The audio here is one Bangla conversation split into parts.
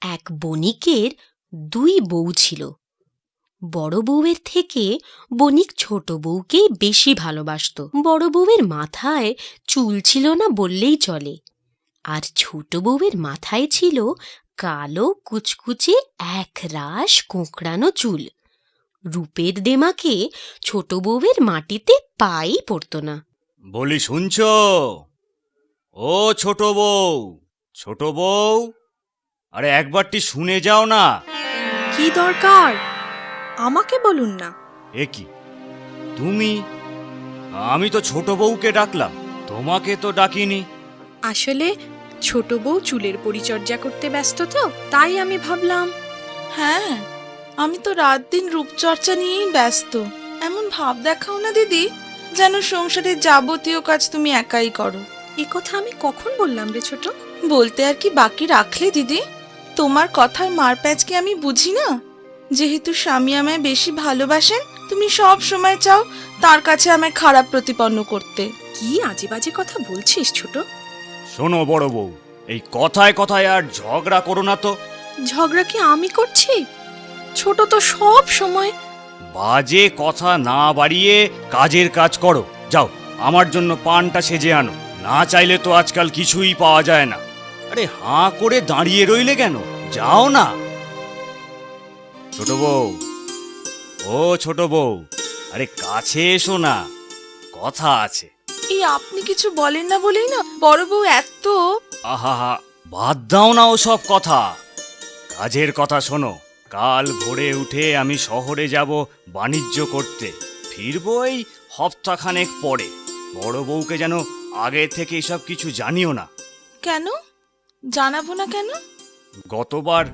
এক বণিকের দুই বউ ছিল। বড় বউয়ের থেকে বণিক ছোট বউকে বেশি ভালোবাসত। বড় বউয়ের মাথায় চুল ছিল না বললেই চলে, আর ছোট বউয়ের মাথায় ছিল কালো কুচকুচে একরাশ কোঁকড়ানো চুল। রূপের দেমাকে ছোট বউয়ের মাটিতে পাই পড়ত না। বলি শুনছ? ও ছোট বউ, ছোট বউ, আরে একবারটি শুনে যাও না। কি দরকার? আমাকে বলুন না। এ কি তুমি? আমি তো ছোট বউকে ডাকলাম, তোমাকে তো ডাকিনি। আসলে ছোট বউ চুলের পরিচর্যা করতে ব্যস্ত, তো তাই আমি ভাবলাম। হ্যাঁ, আমি তো রাত দিন রূপচর্চা নিয়েই ব্যস্ত। এমন ভাব দেখাও না দিদি, যেন সংসারের যাবতীয় কাজ তুমি একাই করো। এ কথা আমি কখন বললাম রে ছোট? বলতে আর কি বাকি রাখলে দিদি? তোমার কথার মারপ্যাচ কি আমি বুঝি না? যেহেতু স্বামী আমায় বেশি ভালোবাসেন, তুমি সব সময় চাও তার কাছে আমায় খারাপ প্রতিপন্ন করতে। কি আজে বাজে কথা বলছিস ছোট? শোনো বড় বউ, এই কথায় কথায় আর ঝগড়া করো না তো। ঝগড়া কি আমি করছি? ছোট তো সব সময়। বাজে কথা না বাড়িয়ে কাজের কাজ করো। যাও, আমার জন্য পানটা সেজে আনো। না চাইলে তো আজকাল কিছুই পাওয়া যায় না। আরে হাঁ করে দাঁড়িয়ে রইলে কেন? যাও না। ছোট বউ, ও ছোট বউ, আরে কাছে এসো না, কথা আছে। এই আপনি কিছু বলেন না বলেই না বড় বউ এত। আহা, বাদ দাও না ওসব কথা, কাজের কথা শোনো। কাল ভোরে উঠে আমি শহরে যাব বাণিজ্য করতে। ফিরবো এই হপ্তাখানেক পরে। বড় বউকে যেন আগে থেকে এসব কিছু জানিও না। কেন জানাবো না কেন? গতবার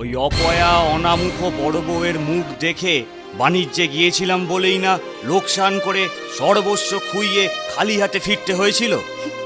ওই অপয়া অনামুখ বড় বউয়ের মুখ দেখে বাণিজ্যে গিয়েছিলাম বলেই না লোকসান করে সর্বস্ব খুইয়ে খালি হাতে ফিরতে হয়েছিল।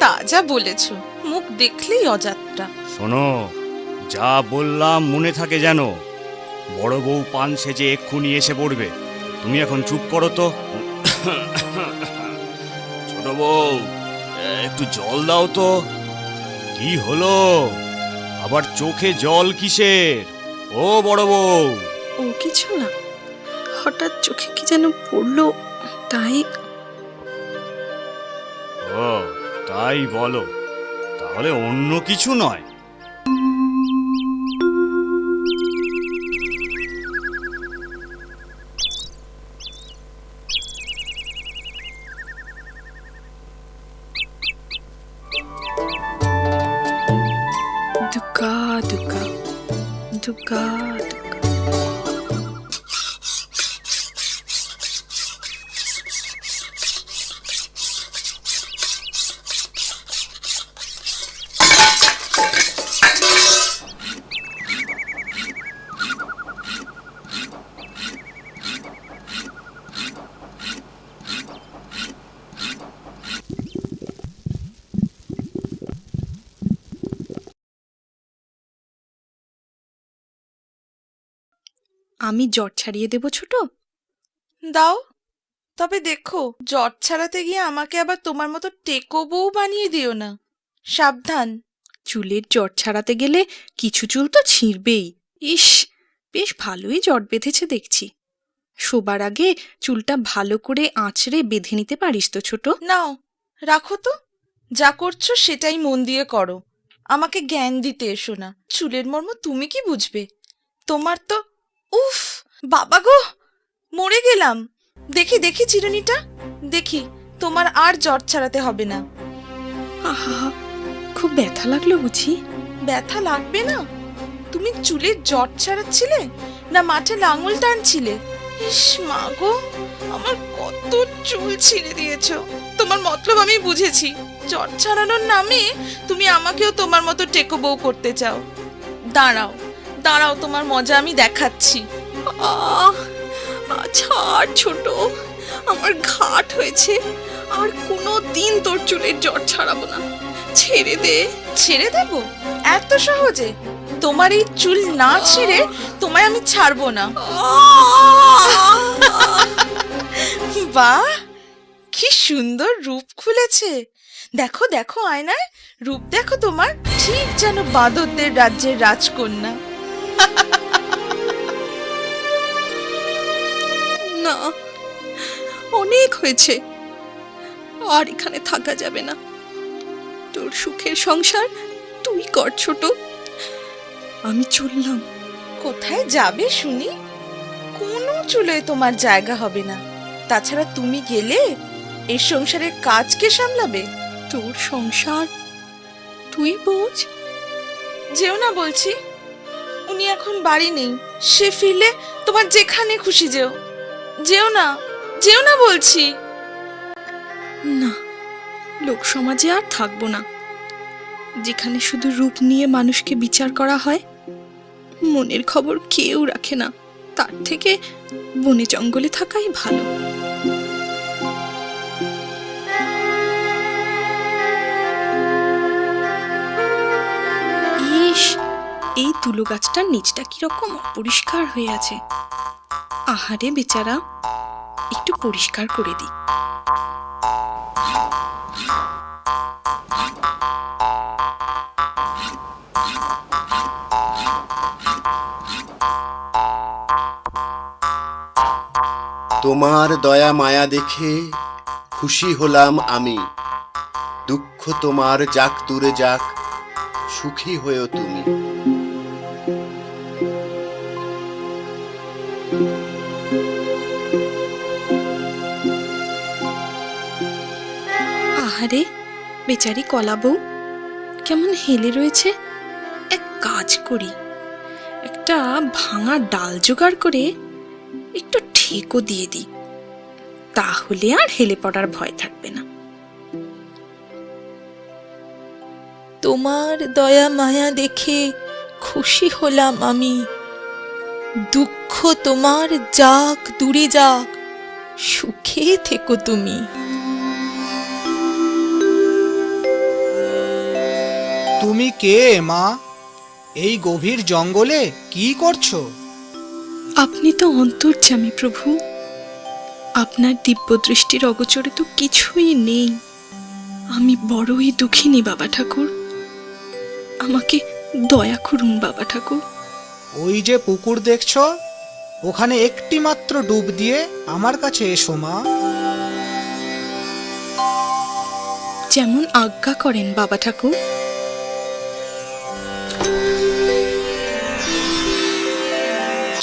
তা যা বলেছ, মুখ দেখলেই অযাত্রা। শোনো, যা বললাম মনে থাকে যেন। বড় বউ পান সেজে এক্ষুনি এসে পড়বে। তুমি এখন চুপ করো তো। ছোট বউ, একটু জল দাও তো। কি হলো? আবার চোখে জল কিসের? ও বড় বউ। ও কিছু না, হঠাৎ চোখে কি যেন পড়লো, তাই। ও তাই বলো, তাহলে অন্য কিছু নয়। দুকা দুকা দুকা দুকা। আমি জ্বর ছাড়িয়ে দেব ছোট? দাও, তবে দেখো জ্বর ছাড়াতে গিয়ে আমাকে আবার তোমার মতো টেকো বউ বানিয়ে দিও না। সাবধান। চুলের জ্বর ছাড়াতে গেলে কিছু চুল তো ছিঁড়বেই। ইস, বেশ ভালোই জট বেঁধেছে দেখছি। শোবার আগে চুলটা ভালো করে আঁচড়ে বেঁধে নিতে পারিস তো ছোট? নাও, রাখো তো। যা করছো সেটাই মন দিয়ে করো। আমাকে জ্ঞান দিতে এসো না। চুলের মর্ম তুমি কি বুঝবে? তোমার তো উফ, বাবা গো, মরে গেলাম। দেখি দেখি চিরুনিটা দেখি, তোমার আর জ্বর ছাড়াতে হবে না। আহা, খুব ব্যথা লাগলো বুঝি? ব্যথা লাগবে না? তুমি চুলের জট ছাড়াচ্ছিলে না মাঠে লাঙল টানছিলে? ইস মা গো, আমার কত চুল ছিঁড়ে দিয়েছো। তোমার মতলব আমি বুঝেছি। জট ছাড়ানোর নামে তুমি আমাকেও তোমার মতো টেকো বউ করতে চাও। দাঁড়াও দাঁড়াও, তোমার মজা আমি দেখাচ্ছি। ছাড় ছোট, আমার ঘাট হয়েছে। আর কোনো দিন তোর চুলের জট ছাড়াবো না। ছেড়ে দে। ছেড়ে দেব এত সহজে? তোমার এই চুল না ছেড়ে তোমায় আমি ছাড়বো না। বাহ, কি সুন্দর রূপ খুলেছে। দেখো দেখো আয়নায়, রূপ দেখো তোমার, ঠিক যেন বাঁদরদের রাজ্যের রাজকন্যা। না, অনেক হয়েছে, আর এখানে থাকা যাবে না। তোর সুখের সংসার তুই কর ছোট, আমি চললাম। কোথায় যাবে শুনি? কোনো চুলোয় তোমার জায়গা হবে না। তাছাড়া তুমি গেলে এই সংসারের কাজ কে সামলাবে? তোর সংসার তুই বোঝ। যেও না বলছি। উনি এখন বাড়ি নেই, সে ফিরলে তোমার যেখানে খুশি যেও। যেও না, যেও না বলছি। না, লোক সমাজে আর থাকবো না, যেখানে শুধু রূপ নিয়ে মানুষকে বিচার করা হয়, মনের খবর কেউ রাখে না। তার থেকে বনে জঙ্গলে থাকাই ভালো। ইস, এই তুলো গাছটার নিচটা কিরকম অপরিষ্কার হয়ে আছে। আহারে বেচারা, একটু পরিষ্কার করে দিই। তোমার দয়া মায়া দেখে খুশি হলাম আমি। দুঃখ তোমার যাক দূরে যাক, সুখী হয়েও তুমি। আহারে বেচারি কলা বউ কেমন হেলে রয়েছে। এক কাজ করি, একটা ভাঙা ডাল জোগাড় করে একটু ঠেকো দিয়ে দিই, তাহলে আর হেলে পড়ার ভয় থাকবে না। তোমার দয়া মায়া দেখে খুশি হলাম আমি। দুঃখ তোমার যাক দূরে যাক, সুখে থেকো তুমি। তুমি কে মা? এই গভীর জঙ্গলে কি করছো? আপনি তো অন্তর্যামী প্রভু, আপনার দিব্য দৃষ্টির অগোচরে তো কিছুই নেই। আমি বড়ই দুঃখিনী বাবা ঠাকুর, আমাকে দয়া করুন বাবা ঠাকুর। ওই যে পুকুর দেখছো, ওখানে একটি মাত্র ডুব দিয়ে আমার কাছে এসো মা। যেমন আজ্ঞা করেন বাবা ঠাকুর।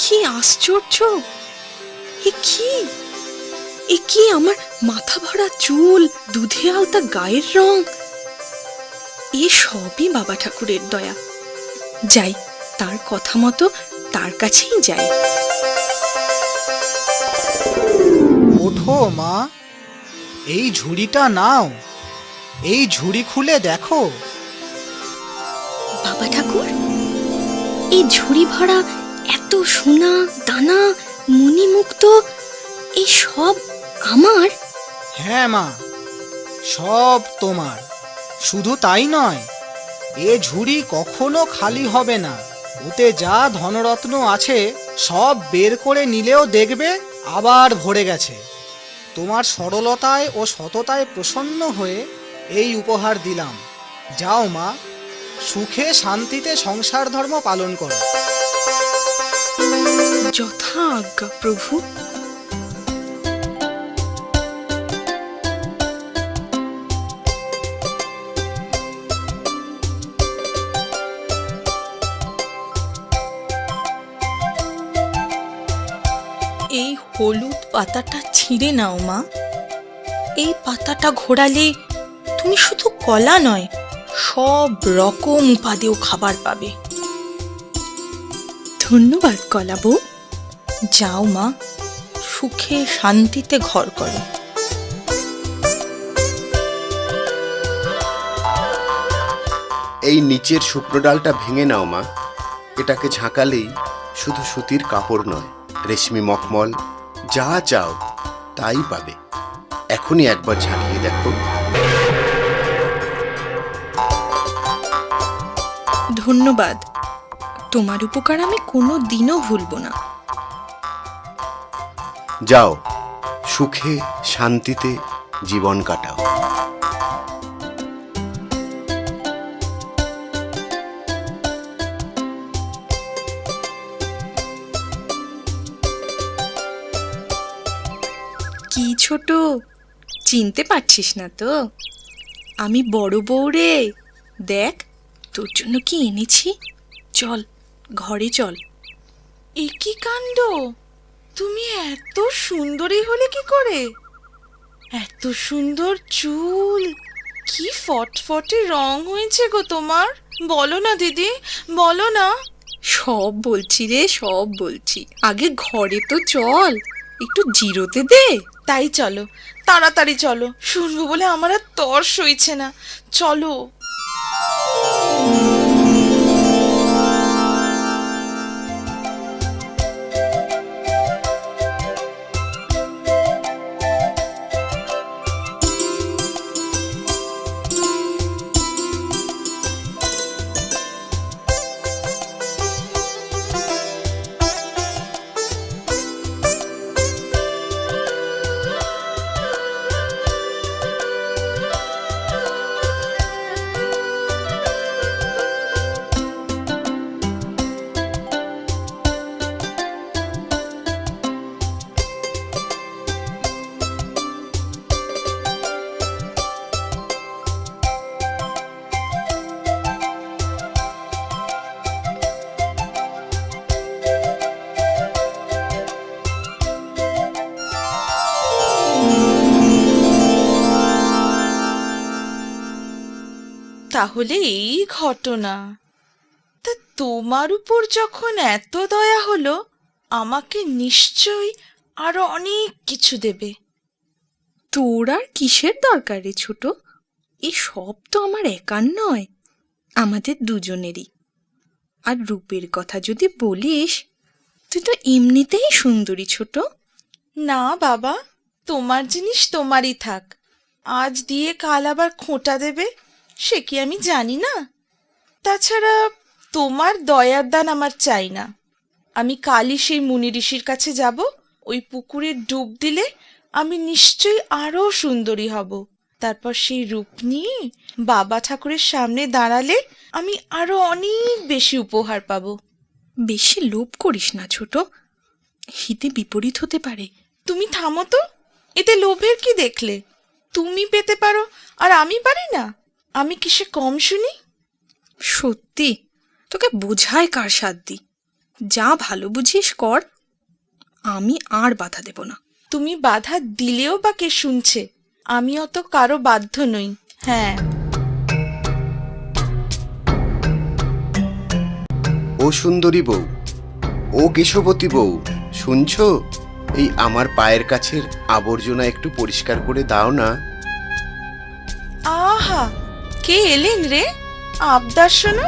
কি আশ্চর্য! এ কি আমার মাথা ভরা চুল, দুধে আলতা গায়ের রং, এ সবই বাবা ঠাকুরের দয়া। যাই, তার কথা মতো তার কাছেই যাই। ওঠো মা, এই ঝুড়িটা নাও, এই ঝুড়ি খুলে দেখো। বাবা ঠাকুর, এই ঝুড়ি ভরা এত সোনা দানা মণিমুক্ত, এই সব আমার? হ্যাঁ মা, সব তোমার। শুধু তাই নয়, এ ঝুড়ি কখনো খালি হবে না। ওতে যা ধনরত্ন আছে সব বের করে নিলেও দেখবে আবার ভরে গেছে। তোমার সরলতায় ও সততায় প্রসন্ন হয়ে এই উপহার দিলাম। যাও মা, সুখে শান্তিতে সংসার ধর্ম পালন করো। যথা আজ্ঞা প্রভু। এই হলুদ পাতাটা ছিঁড়ে নাও মা। এই পাতাটা ঘোরালে তুমি শুধু কলা নয়, সব রকম উপাদেয় খাবার পাবে। ধন্যবাদ কলা বউ। যাও মা, সুখে শান্তিতে ঘর করো। এই নিচের শুকনো ডালটা ভেঙে নাও মা। এটাকে ঝাঁকালেই শুধু সুতির কাপড় নয়, রেশমি মখমল যা চাও তাই পাবে। এখনই একবার ঝাঁকিয়ে দেখো। ধন্যবাদ, তোমার উপকার আমি কোনো দিনও ভুলব না। যাও, সুখে শান্তিতে জীবন কাটাও। কি ছোট, চিনতে পারছিস না তো? আমি বড় বউ রে। দেখ তোর জন্য কি এনেছি। চল ঘরে চল। এ কি কাণ্ড! তুমি এত সুন্দরী হলে কি করে? এত সুন্দর চুল, কি ফটফটে রং হয়েছে গো তোমার। বলো না দিদি, বলো না। সব বলছি রে, সব বলছি। আগে ঘরে তো চল, একটু জিরোতে দে। তাই চলো, তাড়াতাড়ি চলো, শুনবো বলে আমার আর তর সইছে না। চলো। তাহলে এই ঘটনা। তা তোমার উপর যখন এত দয়া হলো, আমাকে নিশ্চয়ই আরো অনেক কিছু দেবে। তোর আর কিসের দরকার রে ছোট? এ সব তো আমার একার নয়, আমাদের দুজনেরই। আর রূপের কথা যদি বলিস, তুই তো এমনিতেই সুন্দরী ছোট। না বাবা, তোমার জিনিস তোমারই থাক। আজ দিয়ে কাল আবার খোঁটা দেবে, সে কি আমি জানি না? তাছাড়া তোমার দয়ার দান আমার চাই না। আমি কালই সেই মুনি ঋষির কাছে যাব। ওই পুকুরে ডুব দিলে আমি নিশ্চয়ই আরো সুন্দরী হব। তারপর সেই রূপ নিয়ে বাবা ঠাকুরের সামনে দাঁড়ালে আমি আরো অনেক বেশি উপহার পাব। বেশি লোভ করিস না ছোট, হিতে বিপরীত হতে পারে। তুমি থামো তো, এতে লোভের কি দেখলে? তুমি পেতে পারো আর আমি পারি না? আমি কিসে কম শুনি? সত্যি, তোকে বোঝায় কার সাধ্যি। যা ভালো বুঝিস কর, আমি আর বাধা দেব না। তুমি বাধা দিলেও বা কে শুনছে? আমি অত কারো বাধ্য নই। হ্যাঁ। ও সুন্দরী বউ, ও কেশবতী বউ, শুনছো? এই আমার পায়ের কাছের আবর্জনা একটু পরিষ্কার করে দাও না। আহা, কে এলেন রে? আবদার শোনো।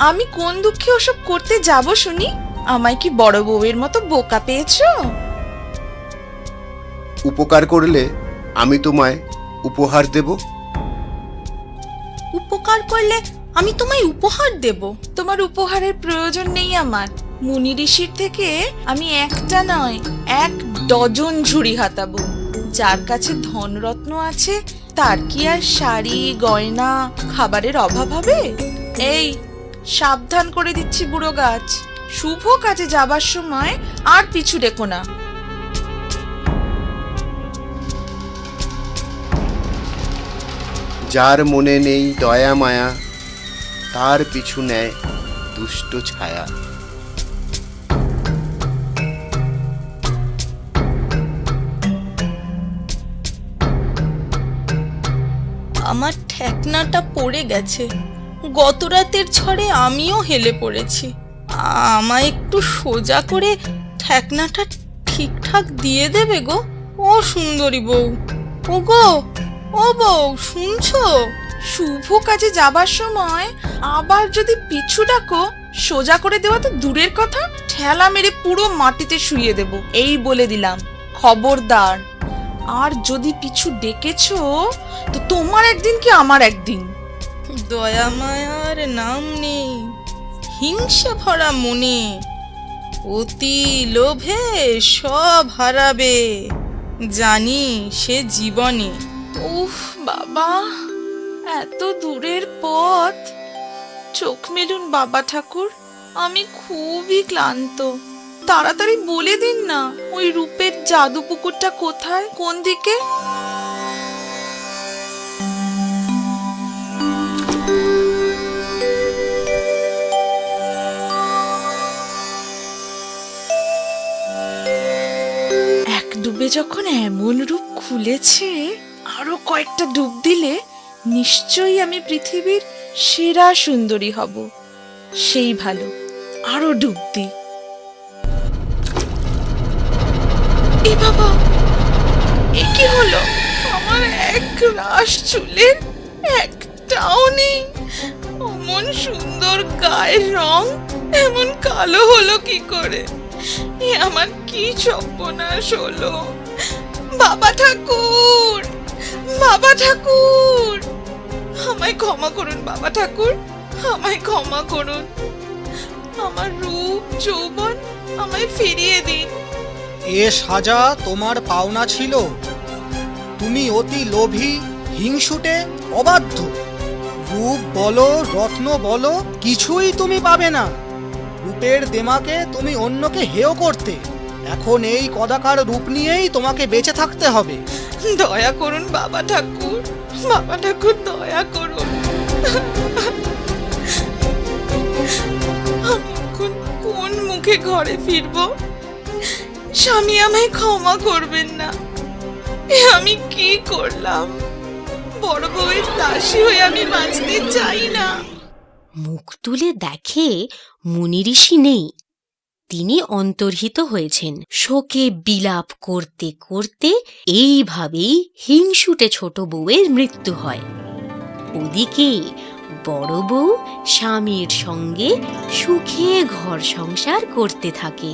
আমি কোন দুঃখে ওসব করতে যাব শুনি? আমায় কি বড় বউয়ের মতো বোকা পেয়েছো? উপকার করলে আমি তোমায় উপহার দেব। উপকার করলে আমি তোমায় উপহার দেব? তোমার উপহারের প্রয়োজন নেই আমার। মুনি ঋষির থেকে আমি একটা নয়, 1 ডজন ঝুড়ি হাতাবো। যার কাছে ধনরত্ন আছে, তার কি আর শাড়ি গয়না খাবারের অভাব হবে? এই, সাবধান করে দিচ্ছি বুড়ো গাছ, শুভ কাজে যাবার সময় আর পিছু রেখো না। যার মনে নেই দয়া মায়া, তার পিছু নেয় দুষ্ট ছায়া। আমার ঠেকনাটা পড়ে গেছে, গত রাতের ঝড়ে আমিও হেলে পড়েছি। আমায় একটু সোজা করে ঠেকনাটা ঠিকঠাক দিয়ে দেবে গো? ও সুন্দরী বউ, ও গো, ও বউ, শুনছো? শুভ কাজে যাবার সময় আবার যদি পিছু ডাকো, সোজা করে দেওয়া তো দূরের কথা, ঠেলা মেরে পুরো মাটিতে শুইয়ে দেব, এই বলে দিলাম। খবরদার। আর যদি পিছু ডেকেছো, তো তোমার একদিন কি আমার একদিন। দয়া মায়ার নাম নেই, হিংসা ভরা মনে, অতি লোভে সব হারাবে, জানি সে জীবনে। উফ বাবা, এত দূরের পথ। চোখ মেলুন বাবা ঠাকুর, আমি খুবই ক্লান্ত। তাড়াতাড়ি বলে দিন না, ওই রূপের জাদু পুকুরটা কোথায়, কোন দিকে? এক ডুবে যখন এমন রূপ খুলেছে, আরো কয়েকটা ডুব দিলে নিশ্চয়ই আমি পৃথিবীর সেরা সুন্দরী হব। সেই ভালো, আরো ডুব দিই। এ বাবা, এ কি হলো? আমার এক রাশ চুলের একটাও নেই। অমন সুন্দর গায়ের রং এমন কালো হলো কি করে? এ আমার কি সর্বনাশ হলো! বাবা ঠাকুর, বাবা ঠাকুর, আমায় ক্ষমা করুন বাবা ঠাকুর, আমায় ক্ষমা করুন। আমার রূপ যৌবন আমায় ফিরিয়ে দিন। এ সাজা তোমার পাওনা ছিল। তুমি অতি লোভী, হিংসুটে, অবাধ্য। রূপ বলো, রত্ন বলো, কিছুই তুমি পাবে না। রূপের দেমাকে তুমি অন্যকে হেয় করতে। এখন এই কদাকার রূপ নিয়েই তোমাকে বেঁচে থাকতে হবে। দয়া করুন বাবা ঠাকুর, বাবা ঠাকুর দয়া করুন। আমি এখন কোন মুখে ঘরে ফিরবো? স্বামী আমায় ক্ষমা করবেন না। এ আমি কি করলাম? বড় বউয়ের দাসী হয়ে আমি বাঁচতে চাই না। মুখ তুলে দেখে মুনি ঋষি নেই, তিনি অন্তর্হিত হয়েছেন। শোকে বিলাপ করতে করতে এইভাবেই হিংসুটে ছোট বউয়ের মৃত্যু হয়। ওদিকে বড় বউ স্বামীর সঙ্গে সুখে ঘর সংসার করতে থাকে।